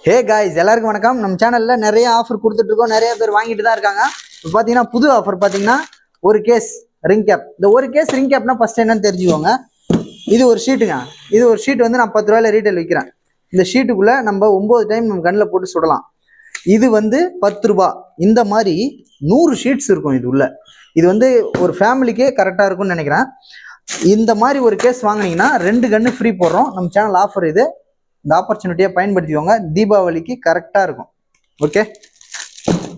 Hey guys, எல்லாருக்கும் வணக்கம். நம்ம சேனல்ல நிறைய ஆஃபர் கொடுத்துட்டு இருக்கோம். நிறைய பேர் வாங்கிட்டு தான் இருக்காங்க. இப்போ பார்த்தீங்கன்னா புது ஆஃபர் பார்த்தீங்கன்னா ஒரு கேஸ் ரிங் கேப். இந்த ஒரு கேஸ் ரிங் கேப்னா ஃபர்ஸ்ட் என்னன்னு தெரிஞ்சுக்கோங்க. இது ஒரு ஷீட்டுங்க. இது ஒரு ஷீட் வந்து நான் 10 ரூபாயில ரீட்டைல் விற்கிறேன். இந்த ஷீட்டுக்குள்ள நம்ம 9 டைம் நம்ம கண்ணில் போட்டு சுடலாம். இது வந்து 10 ரூபா. இந்த மாதிரி 100 ஷீட்ஸ் இருக்கும் இது உள்ள. இது வந்து ஒரு ஃபேமிலிக்கே கரெக்டாக இருக்கும்னு நினைக்கிறேன். இந்த மாதிரி ஒரு கேஸ் வாங்கினீங்கன்னா 2 கன்று ஃப்ரீ போடுறோம். நம்ம சேனல் ஆஃபர் இது. இந்த ஆப்பர்ச்சுனிட்டியை பயன்படுத்திக்கோங்க. தீபாவளிக்கு கரெக்டாக இருக்கும். ஓகே.